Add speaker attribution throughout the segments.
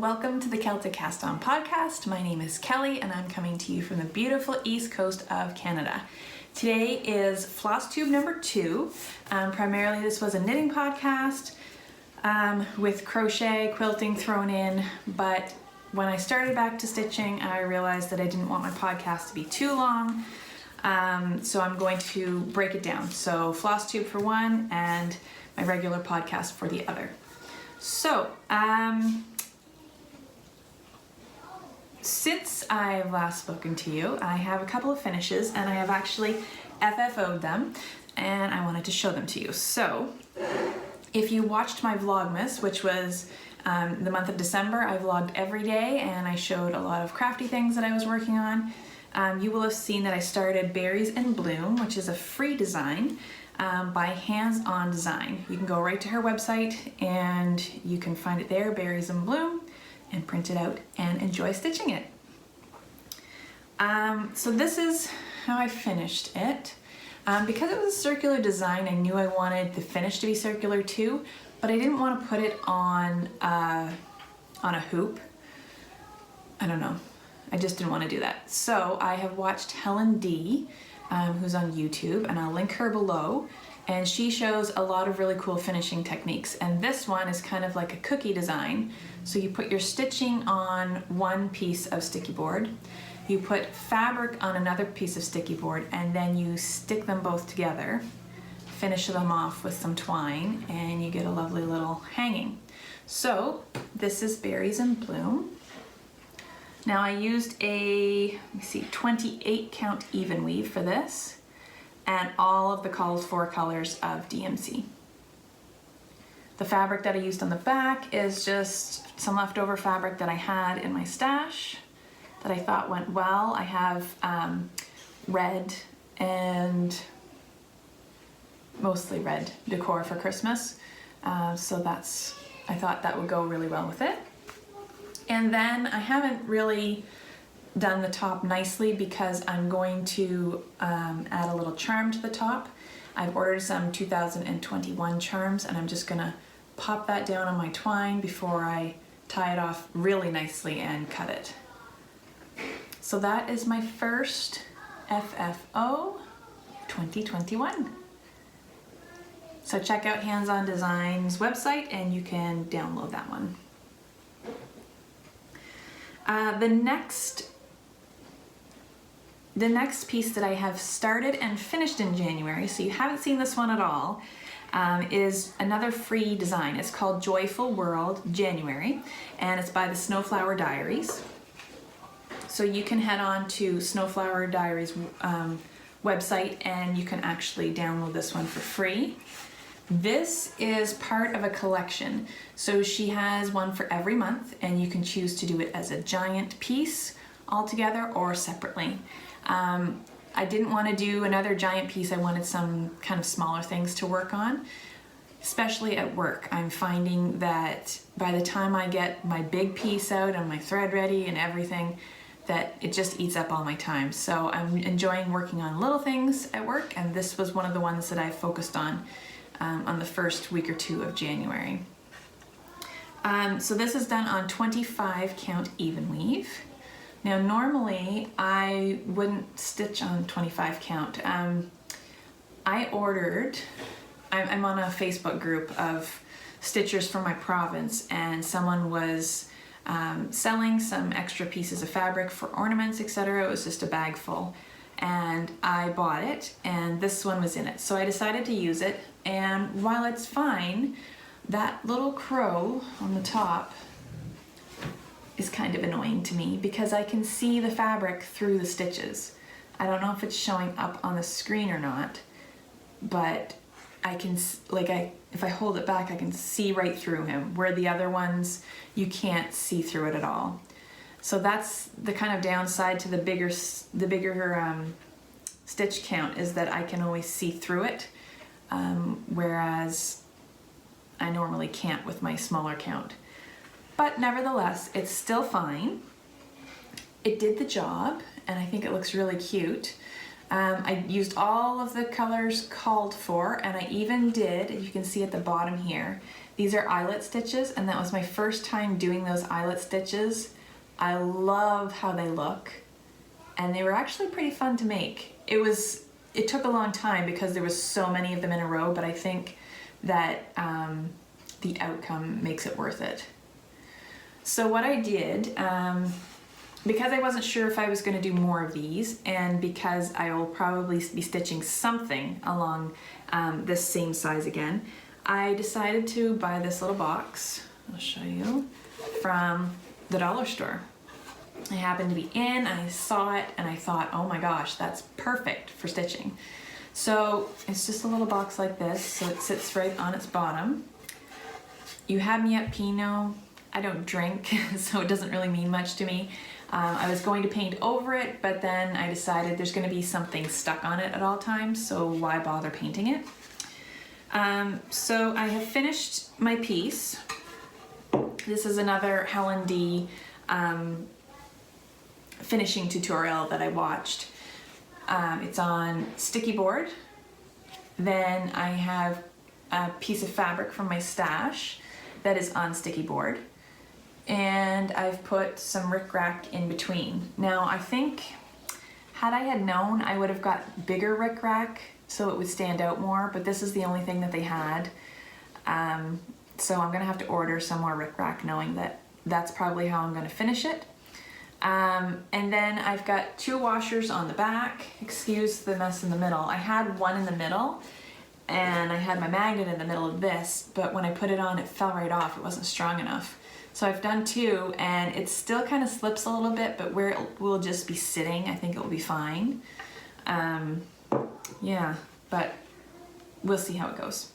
Speaker 1: welcome to the Celtic Cast On podcast. My name is Kelly and I'm coming to you from the beautiful east coast of Canada. Today is Floss Tube number 2. Primarily this was a knitting podcast with crochet, quilting thrown in, but when I started back to stitching I realized that I didn't want my podcast to be too long, so I'm going to break it down. So Floss Tube for one and my regular podcast for the other. So, since I've last spoken to you, I have a couple of finishes and I have actually FFO'd them and I wanted to show them to you. So, if you watched my Vlogmas, which was the month of December, I vlogged every day and I showed a lot of crafty things that I was working on. You will have seen that I started Berries in Bloom, which is a free design by Hands On Design. You can go right to her website and you can find it there, Berries in Bloom, and print it out and enjoy stitching it. So this is how I finished it. Because it was a circular design, I knew I wanted the finish to be circular too, but I didn't want to put it on a hoop. I don't know. I just didn't want to do that. So I have watched Helen D, who's on YouTube, and I'll link her below. And she shows a lot of really cool finishing techniques. And this one is kind of like a cookie design. So you put your stitching on one piece of sticky board, you put fabric on another piece of sticky board, and then you stick them both together, finish them off with some twine, and you get a lovely little hanging. So this is Berries in Bloom. Now I used a, let me see, 28 count even weave for this, and all of the calls for colors of DMC. The fabric that I used on the back is just some leftover fabric that I had in my stash that I thought went well. I have red and mostly red decor for Christmas, so I thought that would go really well with it. And then I haven't really done the top nicely because I'm going to add a little charm to the top. I've ordered some 2021 charms and I'm just gonna pop that down on my twine before I tie it off really nicely and cut it. So that is my first FFO 2021. So check out Hands On Design's website and you can download that one. The next piece that I have started and finished in January, so you haven't seen this one at all, is another free design. It's called Joyful World January, and it's by the Snowflower Diaries. So you can head on to Snowflower Diaries website and you can actually download this one for free. This is part of a collection. So she has one for every month and you can choose to do it as a giant piece all together or separately. I didn't want to do another giant piece. I wanted some kind of smaller things to work on, especially at work. I'm finding that by the time I get my big piece out and my thread ready and everything, that it just eats up all my time. So I'm enjoying working on little things at work, and this was one of the ones that I focused on the first week or two of January. So this is done on 25 count even weave. Now normally I wouldn't stitch on 25 count. I'm on a Facebook group of stitchers from my province, and someone was selling some extra pieces of fabric for ornaments, etc. It was just a bag full. And I bought it, and this one was in it. So I decided to use it, and while it's fine, that little crow on the top is kind of annoying to me because I can see the fabric through the stitches. I don't know if it's showing up on the screen or not, but I can, if I hold it back, I can see right through him, where the other ones, you can't see through it at all. So that's the kind of downside to the bigger stitch count, is that I can always see through it, whereas I normally can't with my smaller count. But nevertheless, it's still fine. It did the job, and I think it looks really cute. I used all of the colors called for, and I even did, you can see at the bottom here, these are eyelet stitches, and that was my first time doing those eyelet stitches. I love how they look, and they were actually pretty fun to make. It took a long time because there was so many of them in a row, but I think that the outcome makes it worth it. So what I did, because I wasn't sure if I was going to do more of these, and because I will probably be stitching something along this same size again, I decided to buy this little box, I'll show you, from the dollar store. I happened to be in, I saw it, and I thought, oh my gosh, that's perfect for stitching. So it's just a little box like this, so it sits right on its bottom. You had me at Pinot. I don't drink, so it doesn't really mean much to me. I was going to paint over it, but then I decided there's going to be something stuck on it at all times, so why bother painting it? So I have finished my piece. This is another Helen D finishing tutorial that I watched. It's on sticky board. Then I have a piece of fabric from my stash that is on sticky board. And I've put some rickrack in between. Now I think, had I had known, I would have got bigger rickrack so it would stand out more, but this is the only thing that they had. So I'm gonna have to order some more rickrack, knowing that that's probably how I'm gonna finish it. And then I've got 2 washers on the back. Excuse the mess in the middle. I had one in the middle, and I had my magnet in the middle of this, but when I put it on, it fell right off. It wasn't strong enough. So I've done 2, and it still kind of slips a little bit, but where it will just be sitting, I think it will be fine. Yeah, but we'll see how it goes.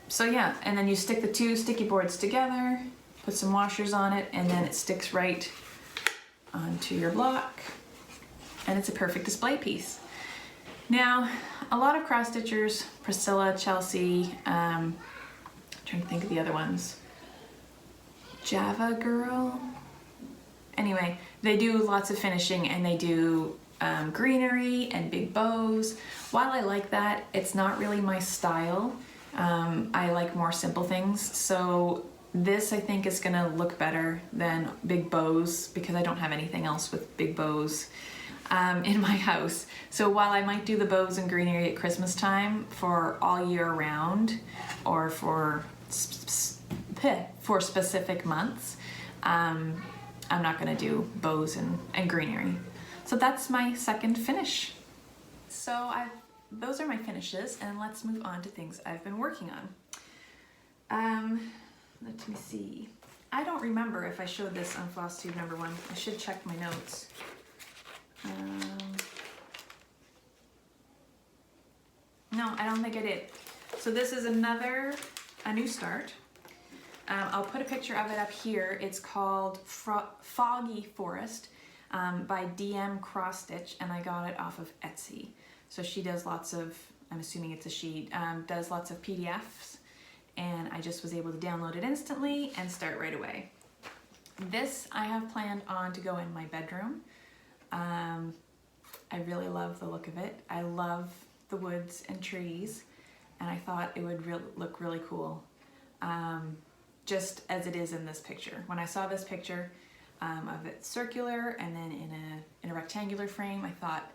Speaker 1: So yeah, and then you stick the 2 sticky boards together, put some washers on it, and then it sticks right onto your block, and it's a perfect display piece. Now, a lot of cross stitchers, Priscilla, Chelsea, trying to think of the other ones. Java Girl. Anyway, they do lots of finishing, and they do greenery and big bows. While I like that, it's not really my style. I like more simple things. So this, I think, is gonna look better than big bows because I don't have anything else with big bows in my house. So while I might do the bows and greenery at Christmas time, for all year round, or for specific months, I'm not gonna do bows and greenery. So that's my second finish. So those are my finishes, and let's move on to things I've been working on. Let me see. I don't remember if I showed this on Floss Tube number 1. I should check my notes. No, I don't think I did. So this is a new start. I'll put a picture of it up here. It's called Foggy Forest by DM Cross Stitch, and I got it off of Etsy. So she does lots of, I'm assuming it's a she, does lots of PDFs, and I just was able to download it instantly and start right away. This I have planned on to go in my bedroom. I really love the look of it. I love the woods and trees, and I thought it would look really cool, just as it is in this picture. When I saw this picture of it circular and then in a rectangular frame, I thought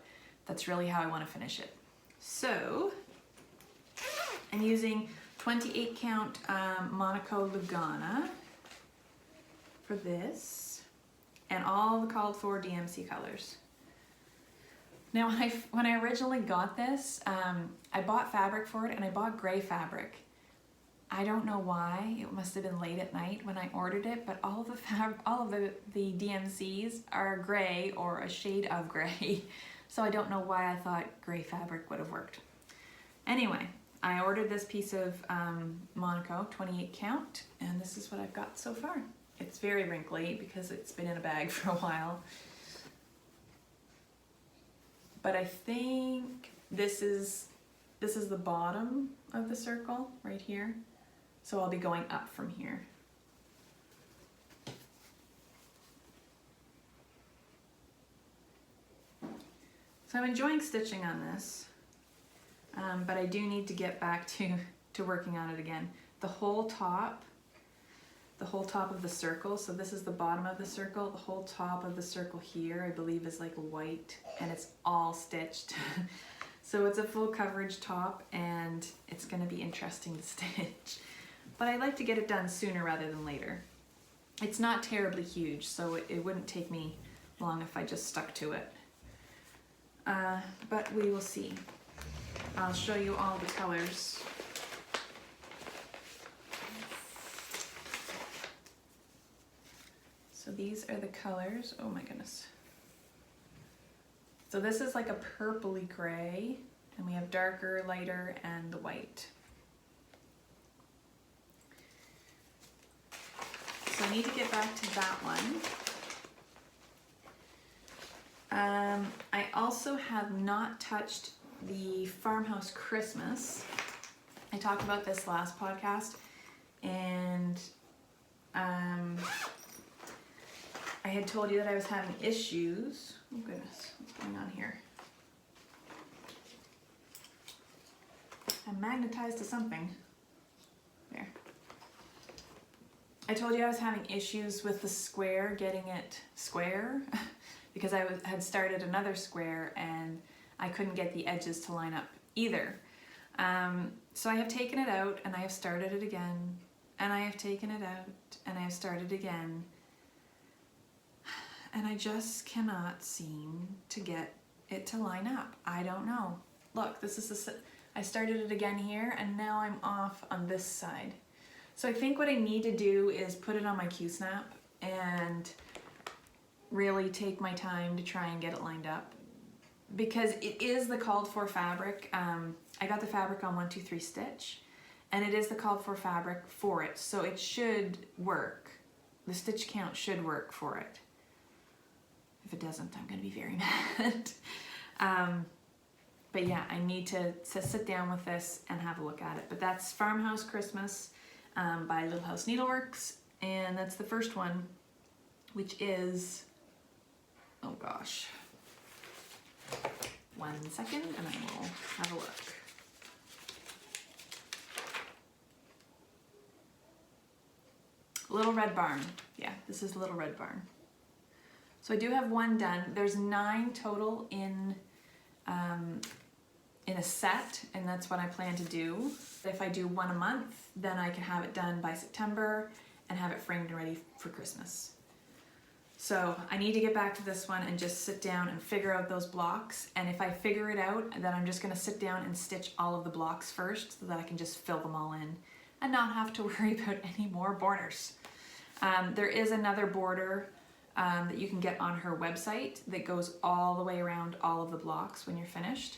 Speaker 1: that's really how I want to finish it. So I'm using 28 count Monaco Lugana for this, and all the called for DMC colors. Now when I originally got this, I bought fabric for it, and I bought gray fabric. I don't know why. It must have been late at night when I ordered it, but all of the DMCs are gray or a shade of gray. So I don't know why I thought gray fabric would have worked. Anyway, I ordered this piece of Monaco 28 count, and this is what I've got so far. It's very wrinkly because it's been in a bag for a while. But I think this is the bottom of the circle right here. So I'll be going up from here. So I'm enjoying stitching on this, but I do need to get back to working on it again. The whole top of the circle, so this is the bottom of the circle, the whole top of the circle here I believe is like white and it's all stitched. So it's a full coverage top and it's going to be interesting to stitch. But I like to get it done sooner rather than later. It's not terribly huge, so it wouldn't take me long if I just stuck to it. But we will see. I'll show you all the colors. So these are the colors. Oh my goodness. So this is like a purpley gray, and we have darker, lighter, and the white. So I need to get back to that one. I also have not touched the Farmhouse Christmas. I talked about this last podcast, and I had told you that I was having issues. Oh goodness, what's going on here? I'm magnetized to something. There. I told you I was having issues with the square, getting it square, because I had started another square and I couldn't get the edges to line up either. So I have taken it out and I have started it again, and I have taken it out and I have started again. And I just cannot seem to get it to line up. I don't know. Look, this is I started it again here and now I'm off on this side. So I think what I need to do is put it on my Q-snap and really take my time to try and get it lined up. Because it is the called for fabric. I got the fabric on 123 stitch, and it is the called for fabric for it. So it should work. The stitch count should work for it. If it doesn't, I'm gonna be very mad. But yeah, I need to sit down with this and have a look at it. But that's Farmhouse Christmas by Little House Needleworks, and that's the first one, which is, oh gosh, 1 second and I will have a look. Little Red Barn. Yeah, this is Little Red Barn. So I do have one done. There's 9 total in a set, and that's what I plan to do. If I do one a month, then I can have it done by September and have it framed and ready for Christmas. So I need to get back to this one and just sit down and figure out those blocks. And if I figure it out, then I'm just gonna sit down and stitch all of the blocks first so that I can just fill them all in and not have to worry about any more borders. There is another border that you can get on her website that goes all the way around all of the blocks when you're finished.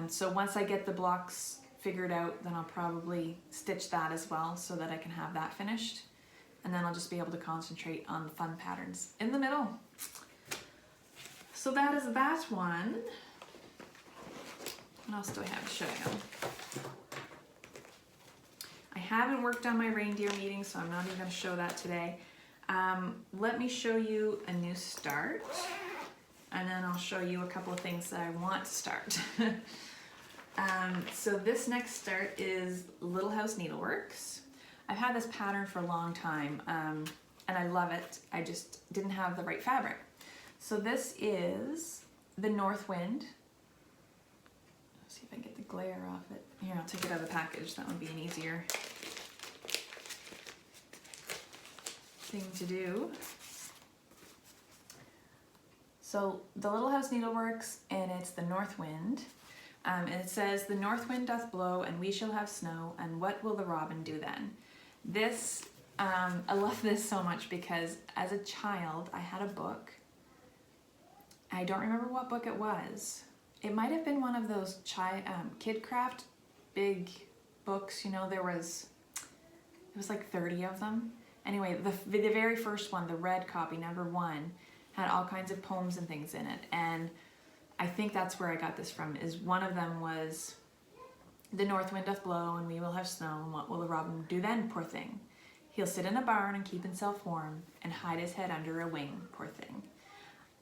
Speaker 1: So once I get the blocks figured out, then I'll probably stitch that as well so that I can have that finished. And then I'll just be able to concentrate on the fun patterns in the middle. So that is that one. What else do I have to show you? I haven't worked on my reindeer meeting, so I'm not even going to show that today. Let me show you a new start, and then I'll show you a couple of things that I want to start. So this next start is Little House Needleworks. I've had this pattern for a long time, and I love it. I just didn't have the right fabric. So this is the North Wind. Let's see if I can get the glare off it. Here, I'll take it out of the package. That would be an easier thing to do. So the Little House Needleworks, and it's the North Wind. And it says, "The north wind doth blow, and we shall have snow, and what will the robin do then?" This, I love this so much because as a child, I had a book. I don't remember what book it was. It might have been one of those kid craft big books, you know, it was like 30 of them. Anyway, the very first one, the red copy, number 1, had all kinds of poems and things in it. And I think that's where I got this from, is one of them was, "The north wind doth blow, and we will have snow, and what will the robin do then, poor thing? He'll sit in a barn and keep himself warm, and hide his head under a wing, poor thing."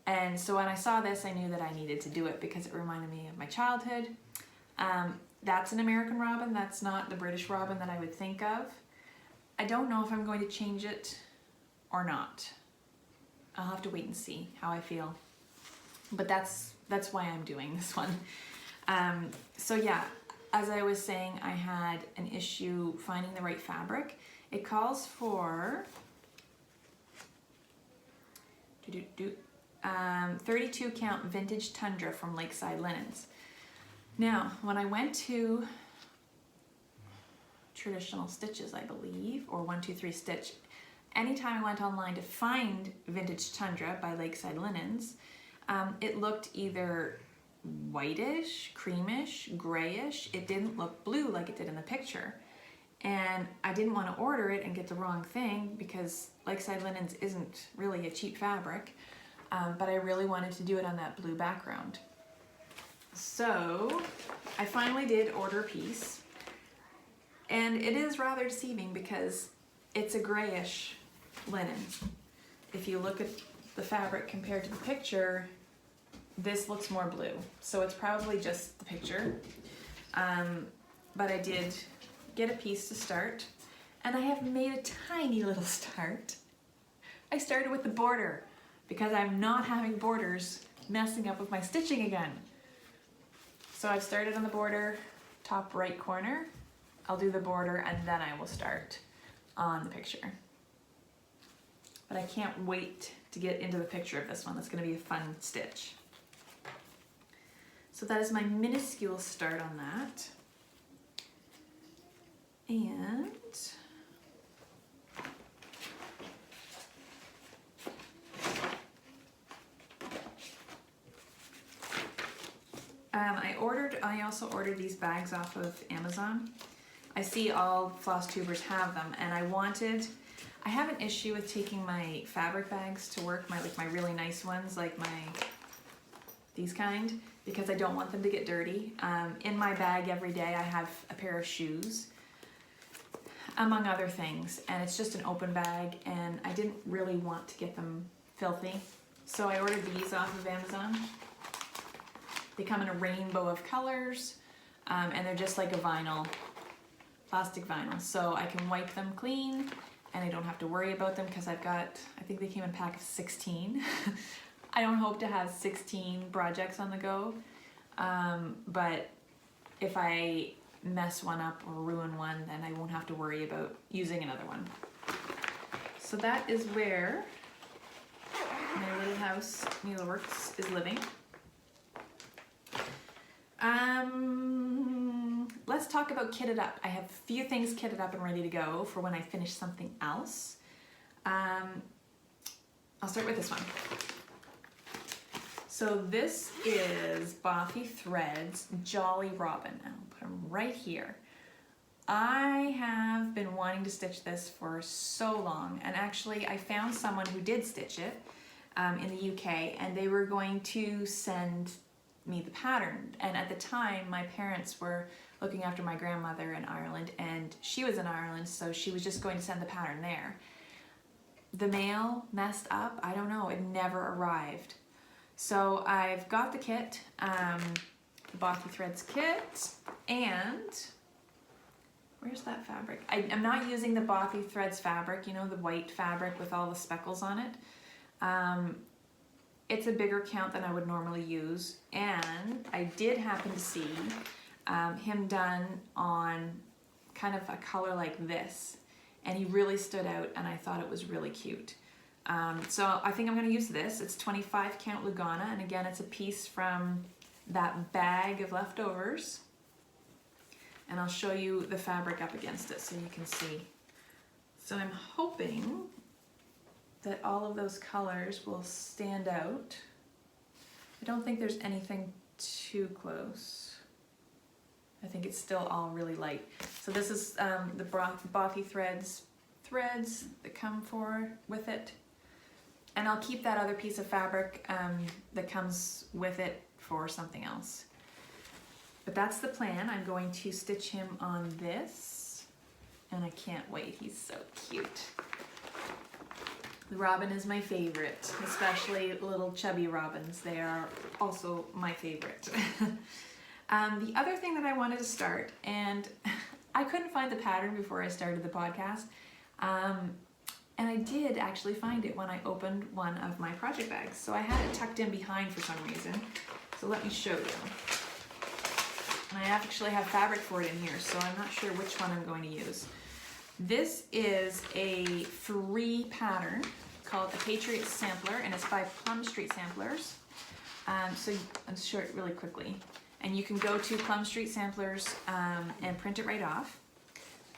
Speaker 1: And so when I saw this, I knew that I needed to do it because it reminded me of my childhood. That's an American robin. That's not the British robin that I would think of. I don't know if I'm going to change it or not. I'll have to wait and see how I feel. But that's why I'm doing this one. So yeah, as I was saying, I had an issue finding the right fabric. It calls for 32 count vintage tundra from Lakeside Linens. Now, when I went to Traditional Stitches, I believe, or 123 Stitch, anytime I went online to find vintage tundra by Lakeside Linens, it looked either whitish, creamish, grayish. It didn't look blue like it did in the picture. And I didn't want to order it and get the wrong thing because Lakeside Linens isn't really a cheap fabric, but I really wanted to do it on that blue background. So I finally did order a piece, and it is rather deceiving because it's a grayish linen. If you look at the fabric compared to the picture, this looks more blue. So it's probably just the picture, but I did get a piece to start, and I have made a tiny little start. I started with the border because I'm not having borders messing up with my stitching again. So I've started on the border, top right corner. I'll do the border and then I will start on the picture. But I can't wait to get into the picture of this one. That's going to be a fun stitch. So that is my minuscule start on that. And I also ordered these bags off of Amazon. I see all Floss tubers have them, and I have an issue with taking my fabric bags to work, my really nice ones, like these kind, because I don't want them to get dirty. In my bag every day I have a pair of shoes, among other things, and it's just an open bag, and I didn't really want to get them filthy. So I ordered these off of Amazon. They come in a rainbow of colors, and they're just like a vinyl, plastic vinyl. So I can wipe them clean, and I don't have to worry about them because I think they came in a pack of 16. I don't hope to have 16 projects on the go, but if I mess one up or ruin one, then I won't have to worry about using another one. So that is where my little house needleworks is living. Let's talk about kitted up. I have a few things kitted up and ready to go for when I finish something else. I'll start with this one. So this is Bothy Threads Jolly Robin. I'll put them right here. I have been wanting to stitch this for so long, and actually I found someone who did stitch it in the UK, and they were going to send me the pattern. And at the time my parents were looking after my grandmother in Ireland, and she was in Ireland, so she was just going to send the pattern there. The mail messed up, I don't know, it never arrived. So I've got the kit, the Bothy Threads kit, and where's that fabric? I'm not using the Bothy Threads fabric, you know, the white fabric with all the speckles on it. It's a bigger count than I would normally use, and I did happen to see him done on kind of a color like this, and he really stood out, and I thought it was really cute. So I think I'm going to use this. It's 25 count Lugana, and again it's a piece from that bag of leftovers, and I'll show you the fabric up against it so you can see. So I'm hoping that all of those colors will stand out. I don't think there's anything too close. I think it's still all really light. So this is the Bothy threads that come with it. And I'll keep that other piece of fabric that comes with it for something else. But that's the plan. I'm going to stitch him on this, and I can't wait. He's so cute. The robin is my favorite, especially little chubby robins. They are also my favorite. The other thing that I wanted to start, and I couldn't find the pattern before I started the podcast, and I did actually find it when I opened one of my project bags. So I had it tucked in behind for some reason. So let me show you. And I actually have fabric for it in here, so I'm not sure which one I'm going to use. This is a free pattern called the Patriot Sampler, and it's by Plum Street Samplers. So I'll show it really quickly. And you can go to Plum Street Samplers and print it right off.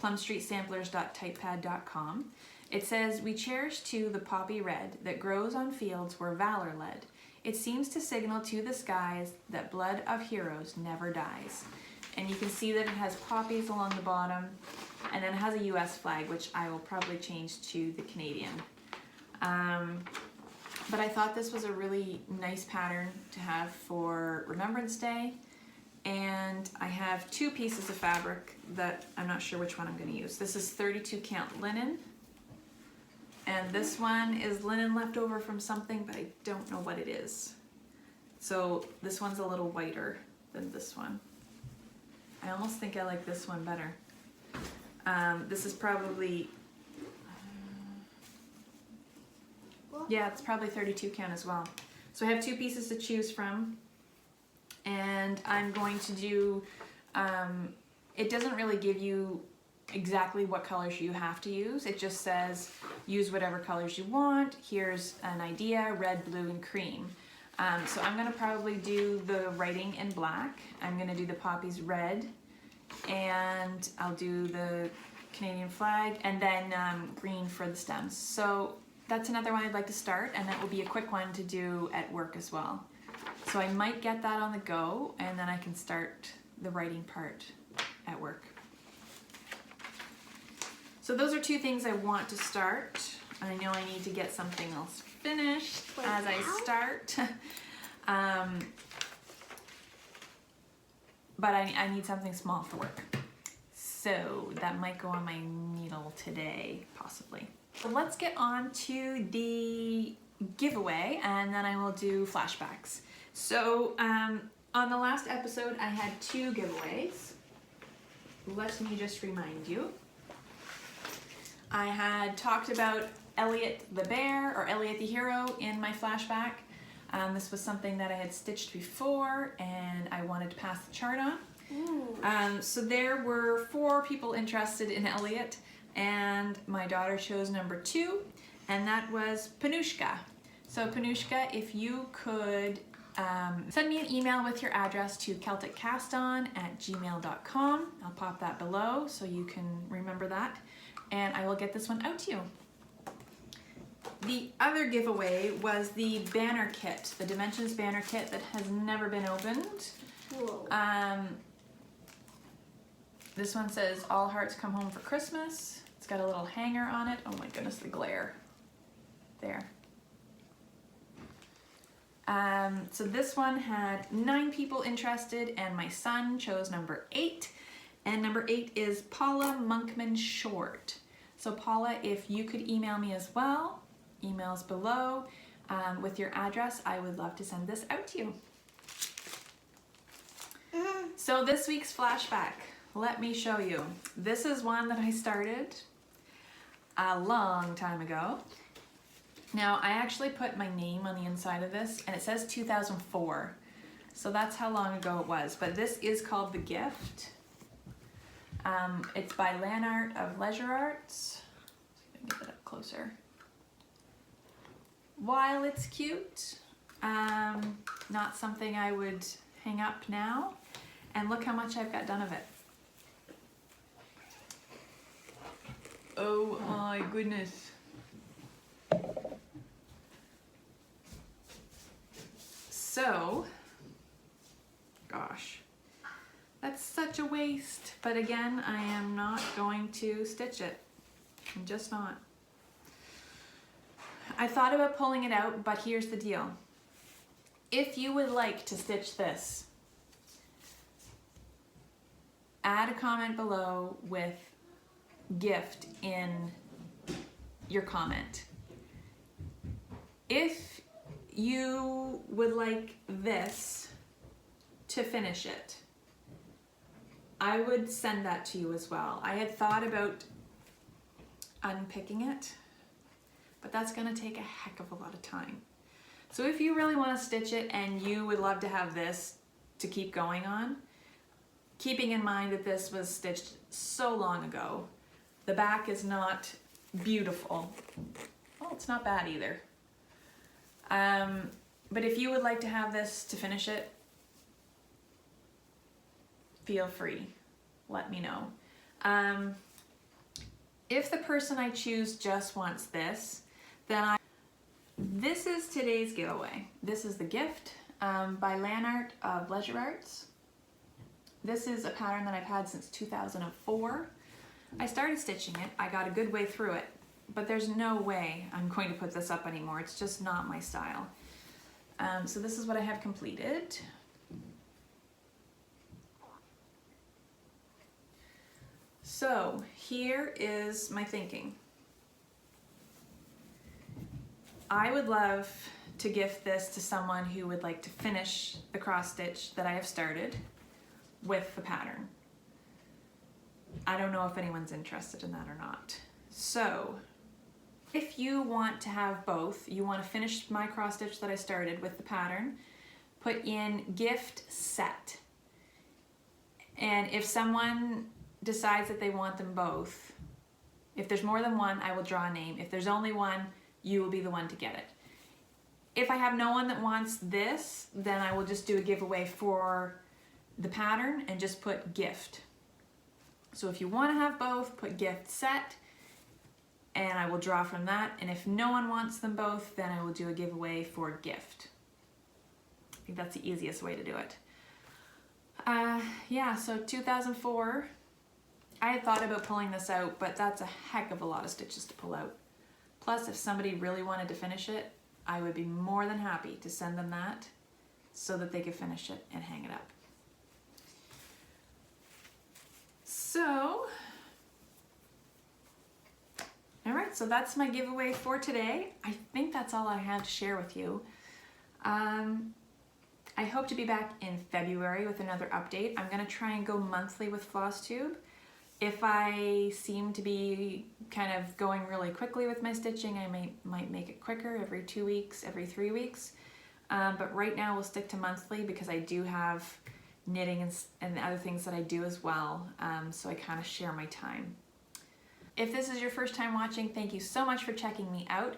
Speaker 1: plumstreetsamplers.typepad.com. It says, "We cherish too the poppy red that grows on fields where valor led. It seems to signal to the skies that blood of heroes never dies." And you can see that it has poppies along the bottom, and then it has a US flag, which I will probably change to the Canadian. But I thought this was a really nice pattern to have for Remembrance Day. And I have two pieces of fabric that I'm not sure which one I'm going to use. This is 32 count linen. And this one is linen left over from something, but I don't know what it is. So this one's a little whiter than this one. I almost think I like this one better. This is probably, yeah, it's probably 32 count as well. So I have two pieces to choose from. And I'm going to do, it doesn't really give you exactly what colors you have to use. It just says use whatever colors you want. Here's an idea: red, blue, and cream. So I'm going to probably do the writing in black. I'm going to do the poppies red, and I'll do the Canadian flag, and then green for the stems. So that's another one I'd like to start, and that will be a quick one to do at work as well. So I might get that on the go, and then I can start the writing part at work. So those are two things I want to start. I know I need to get something else finished as I start. But I need something small for work. So that might go on my needle today, possibly. So let's get on to the giveaway, and then I will do flashbacks. So on the last episode, I had two giveaways. Let me just remind you. I had talked about Elliot the bear, or Elliot the hero, in my flashback. This was something that I had stitched before, and I wanted to pass the chart on. So there were 4 people interested in Elliot, and my daughter chose number 2, and that was Panushka. So Panushka, if you could send me an email with your address to celticcaston@gmail.com. I'll pop that below so you can remember that, and I will get this one out to you. The other giveaway was the banner kit, the Dimensions banner kit that has never been opened.
Speaker 2: Whoa.
Speaker 1: This one says, "All hearts come home for Christmas." It's got a little hanger on it. Oh my goodness, the glare. There. So this one had 9 people interested, and my son chose number 8. And number 8 is Paula Monkman Short. So Paula, if you could email me as well, emails below, with your address, I would love to send this out to you. So this week's flashback, let me show you. This is one that I started a long time ago. Now, I actually put my name on the inside of this, and it says 2004. So that's how long ago it was. But this is called The Gift. It's by Lanarte of Leisure Arts. Let me get it up closer. While it's cute, not something I would hang up now. And look how much I've got done of it. Oh my goodness. So, gosh, that's such a waste. But again, I am not going to stitch it. I'm just not. I thought about pulling it out, but here's the deal. If you would like to stitch this, add a comment below with gift in your comment. If you would like this to finish it, I would send that to you as well. I had thought about unpicking it, but that's gonna take a heck of a lot of time. So if you really wanna stitch it and you would love to have this to keep going on, keeping in mind that this was stitched so long ago, the back is not beautiful. Well, it's not bad either. But if you would like to have this to finish it, feel free, let me know. If the person I choose just wants this, then this is today's giveaway. This is the gift by Lanarte of Leisure Arts. This is a pattern that I've had since 2004. I started stitching it, I got a good way through it, but there's no way I'm going to put this up anymore. It's just not my style. So this is what I have completed. So here is my thinking. I would love to gift this to someone who would like to finish the cross stitch that I have started with the pattern. I don't know if anyone's interested in that or not. So if you want to have both, you want to finish my cross stitch that I started with the pattern, put in gift set. And if someone decides that they want them both, if there's more than one, I will draw a name. If there's only one, you will be the one to get it. If I have no one that wants this, then I will just do a giveaway for the pattern and just put gift. So if you want to have both, put gift set, and I will draw from that. And if no one wants them both, then I will do a giveaway for gift. I think that's the easiest way to do it. Yeah, so 2004, I had thought about pulling this out, but that's a heck of a lot of stitches to pull out. Plus, if somebody really wanted to finish it, I would be more than happy to send them that so that they could finish it and hang it up. So, all right, so that's my giveaway for today. I think that's all I have to share with you. I hope to be back in February with another update. I'm gonna try and go monthly with FlossTube. If I seem to be kind of going really quickly with my stitching, I might make it quicker, every 2 weeks, every 3 weeks. But right now we'll stick to monthly because I do have knitting and other things that I do as well. So I kind of share my time. If this is your first time watching, thank you so much for checking me out.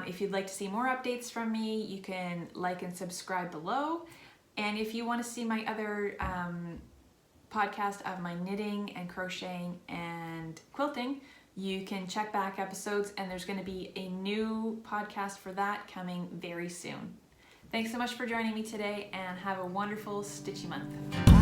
Speaker 1: If you'd like to see more updates from me, you can like and subscribe below. And if you want to see my other podcast of my knitting and crocheting and quilting, you can check back episodes, and there's going to be a new podcast for that coming very soon. Thanks so much for joining me today, and have a wonderful stitchy month. Bye.